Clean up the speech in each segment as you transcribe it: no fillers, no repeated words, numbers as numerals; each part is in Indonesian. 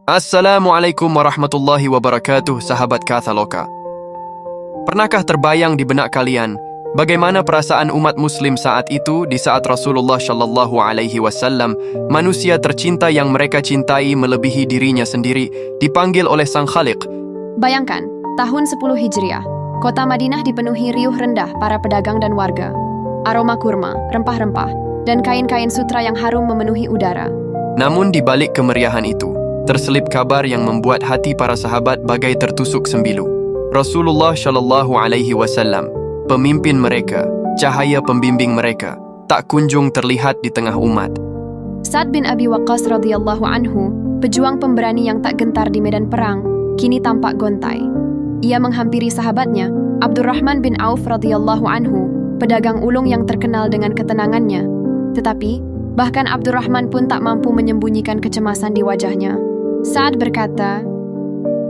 Assalamualaikum warahmatullahi wabarakatuh, sahabat Kathaloka. Pernahkah terbayang di benak kalian bagaimana perasaan umat muslim saat itu di saat Rasulullah Shallallahu Alaihi Wasallam, manusia tercinta yang mereka cintai melebihi dirinya sendiri, dipanggil oleh Sang Khaliq? Bayangkan, tahun 10 Hijriah, kota Madinah dipenuhi riuh rendah para pedagang dan warga. Aroma kurma, rempah-rempah, dan kain-kain sutra yang harum memenuhi udara. Namun di balik kemeriahan itu, terselip kabar yang membuat hati para sahabat bagai tertusuk sembilu. Rasulullah Shallallahu Alaihi Wasallam, pemimpin mereka, cahaya pembimbing mereka, tak kunjung terlihat di tengah umat. Sa'ad bin Abi Waqqas radhiyallahu anhu, pejuang pemberani yang tak gentar di medan perang, kini tampak gontai. Ia menghampiri sahabatnya, Abdurrahman bin Auf radhiyallahu anhu, pedagang ulung yang terkenal dengan ketenangannya. Tetapi, bahkan Abdurrahman pun tak mampu menyembunyikan kecemasan di wajahnya. Sa'ad berkata,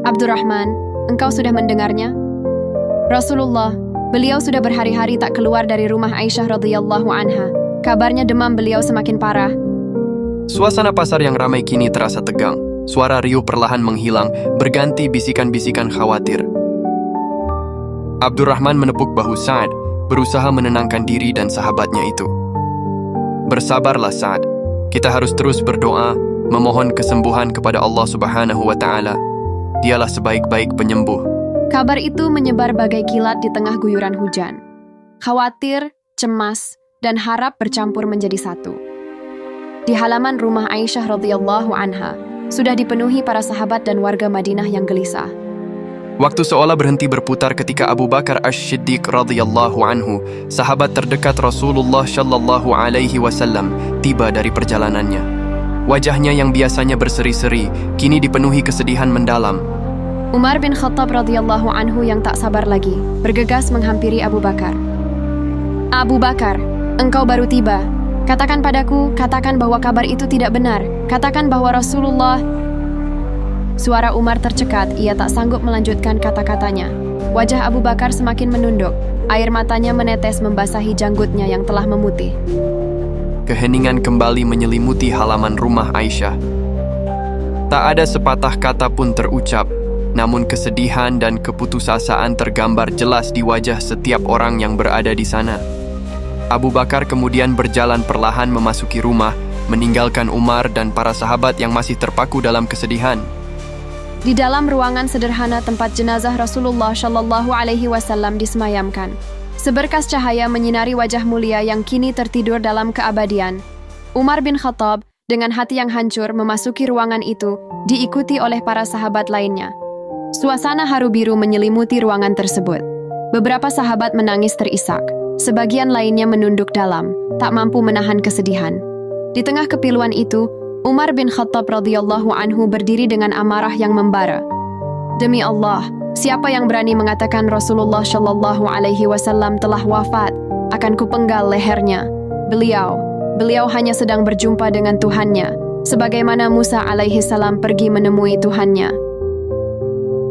"Abdurrahman, engkau sudah mendengarnya? Rasulullah, beliau sudah berhari-hari tak keluar dari rumah Aisyah radhiyallahu anha. Kabarnya demam beliau semakin parah." Suasana pasar yang ramai kini terasa tegang. Suara riuh perlahan menghilang, berganti bisikan-bisikan khawatir. Abdurrahman menepuk bahu Sa'ad, berusaha menenangkan diri dan sahabatnya itu. "Bersabarlah Sa'ad, kita harus terus berdoa, memohon kesembuhan kepada Allah Subhanahu wa Ta'ala. Dialah sebaik-baik penyembuh." Kabar itu menyebar bagai kilat di tengah guyuran hujan. Khawatir, cemas, dan harap bercampur menjadi satu. Di halaman rumah Aisyah radhiyallahu anha, sudah dipenuhi para sahabat dan warga Madinah yang gelisah. Waktu seolah berhenti berputar ketika Abu Bakar Ash-Shiddiq radhiyallahu anhu, sahabat terdekat Rasulullah Shallallahu Alaihi Wasallam, tiba dari perjalanannya. Wajahnya yang biasanya berseri-seri, kini dipenuhi kesedihan mendalam. Umar bin Khattab radhiyallahu anhu yang tak sabar lagi, bergegas menghampiri Abu Bakar. "Abu Bakar, engkau baru tiba. Katakan padaku, katakan bahwa kabar itu tidak benar. Katakan bahwa Rasulullah..." Suara Umar tercekat, ia tak sanggup melanjutkan kata-katanya. Wajah Abu Bakar semakin menunduk, air matanya menetes membasahi janggutnya yang telah memutih. Keheningan kembali menyelimuti halaman rumah Aisyah. Tak ada sepatah kata pun terucap, namun kesedihan dan keputusasaan tergambar jelas di wajah setiap orang yang berada di sana. Abu Bakar kemudian berjalan perlahan memasuki rumah, meninggalkan Umar dan para sahabat yang masih terpaku dalam kesedihan. Di dalam ruangan sederhana tempat jenazah Rasulullah Shallallahu Alaihi Wasallam disemayamkan, seberkas cahaya menyinari wajah mulia yang kini tertidur dalam keabadian. Umar bin Khattab dengan hati yang hancur memasuki ruangan itu, diikuti oleh para sahabat lainnya. Suasana haru biru menyelimuti ruangan tersebut. Beberapa sahabat menangis terisak, sebagian lainnya menunduk dalam, tak mampu menahan kesedihan. Di tengah kepiluan itu, Umar bin Khattab radhiyallahu anhu berdiri dengan amarah yang membara. "Demi Allah, siapa yang berani mengatakan Rasulullah Shallallahu Alaihi Wasallam telah wafat, akan kupenggal lehernya. Beliau hanya sedang berjumpa dengan Tuhannya, sebagaimana Musa alaihi salam pergi menemui Tuhannya."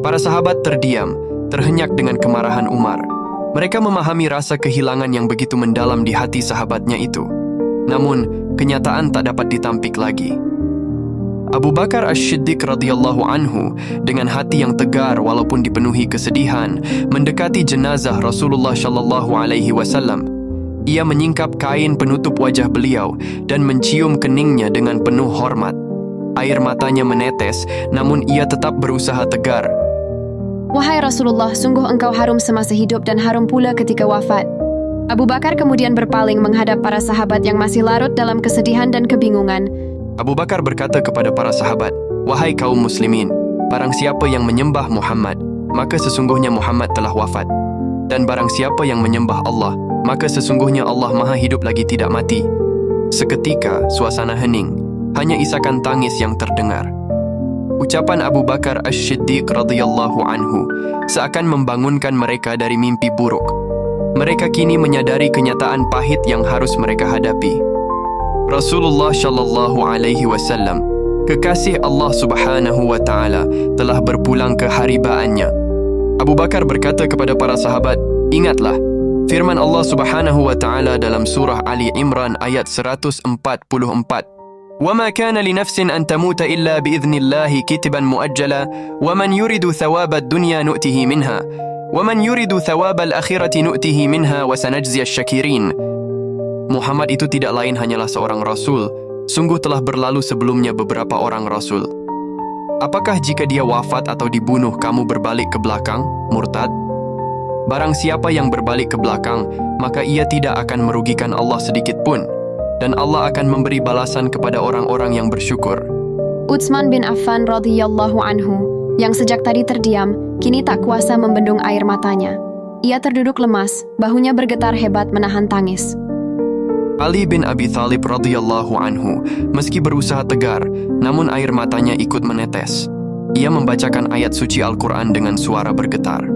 Para sahabat terdiam, terhenyak dengan kemarahan Umar. Mereka memahami rasa kehilangan yang begitu mendalam di hati sahabatnya itu. Namun, kenyataan tak dapat ditampik lagi. Abu Bakar Ash-Shiddiq radhiyallahu anhu dengan hati yang tegar walaupun dipenuhi kesedihan mendekati jenazah Rasulullah Shallallahu Alaihi Wasallam. Ia menyingkap kain penutup wajah beliau dan mencium keningnya dengan penuh hormat. Air matanya menetes, namun ia tetap berusaha tegar. "Wahai Rasulullah, sungguh engkau harum semasa hidup dan harum pula ketika wafat." Abu Bakar kemudian berpaling menghadap para sahabat yang masih larut dalam kesedihan dan kebingungan. Abu Bakar berkata kepada para sahabat, "Wahai kaum muslimin, barang siapa yang menyembah Muhammad, maka sesungguhnya Muhammad telah wafat. Dan barang siapa yang menyembah Allah, maka sesungguhnya Allah maha hidup lagi tidak mati." Seketika, suasana hening, hanya isakan tangis yang terdengar. Ucapan Abu Bakar Ash-Shiddiq radhiyallahu anhu seakan membangunkan mereka dari mimpi buruk. Mereka kini menyadari kenyataan pahit yang harus mereka hadapi. Rasulullah Shallallahu Alaihi Wasallam, kekasih Allah Subhanahu wa Ta'ala, telah berpulang ke haribaannya. Abu Bakar berkata kepada para sahabat, "Ingatlah firman Allah Subhanahu wa Ta'ala dalam surah Ali Imran ayat 144. وما كان لنفس أن تموت إلا بإذن الله كتبا مؤجلا ومن يرد ثواب الدنيا نؤته منها ومن يرد ثواب الآخرة نؤته منها وسنجزي الشاكرين. Muhammad itu tidak lain hanyalah seorang rasul. Sungguh telah berlalu sebelumnya beberapa orang rasul. Apakah jika dia wafat atau dibunuh kamu berbalik ke belakang, murtad? Barang siapa yang berbalik ke belakang, maka ia tidak akan merugikan Allah sedikit pun. Dan Allah akan memberi balasan kepada orang-orang yang bersyukur. Utsman bin Affan radhiyallahu anhu, yang sejak tadi terdiam, kini tak kuasa membendung air matanya. Ia terduduk lemas, bahunya bergetar hebat menahan tangis. Ali bin Abi Thalib radhiyallahu anhu, meski berusaha tegar, namun air matanya ikut menetes. Ia membacakan ayat suci Al-Quran dengan suara bergetar.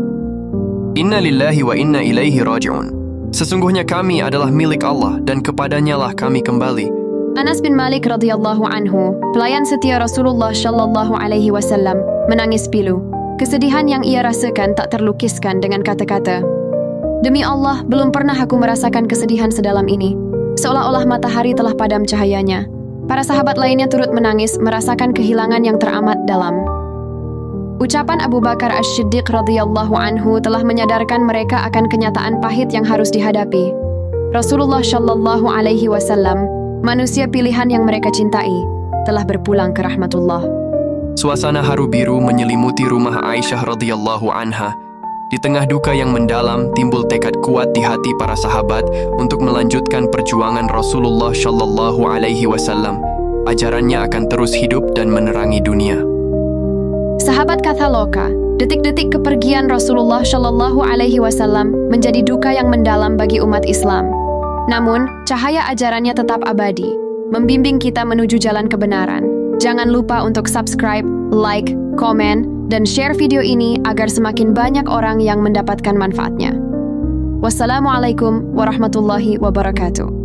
Inna lillahi wa inna ilaihi raji'un. Sesungguhnya kami adalah milik Allah dan kepadanya lah kami kembali. Anas bin Malik radhiyallahu anhu, pelayan setia Rasulullah shallallahu alaihi wasallam, menangis pilu. Kesedihan yang ia rasakan tak terlukiskan dengan kata-kata. Demi Allah, belum pernah aku merasakan kesedihan sedalam ini. Seolah-olah matahari telah padam cahayanya. Para sahabat lainnya turut menangis, merasakan kehilangan yang teramat dalam. Ucapan Abu Bakar As-Siddiq radhiyallahu anhu telah menyadarkan mereka akan kenyataan pahit yang harus dihadapi. Rasulullah shallallahu alaihi wasallam, manusia pilihan yang mereka cintai, telah berpulang ke rahmatullah. Suasana haru biru menyelimuti rumah Aisyah radhiyallahu anha. Di tengah duka yang mendalam, timbul tekad kuat di hati para sahabat untuk melanjutkan perjuangan Rasulullah shallallahu alaihi wasallam. Ajarannya akan terus hidup dan menerangi dunia. Sahabat kata loka, detik-detik kepergian Rasulullah shallallahu alaihi wasallam menjadi duka yang mendalam bagi umat Islam. Namun, cahaya ajarannya tetap abadi, membimbing kita menuju jalan kebenaran. Jangan lupa untuk subscribe, like, komen, dan share video ini agar semakin banyak orang yang mendapatkan manfaatnya. Wassalamualaikum warahmatullahi wabarakatuh.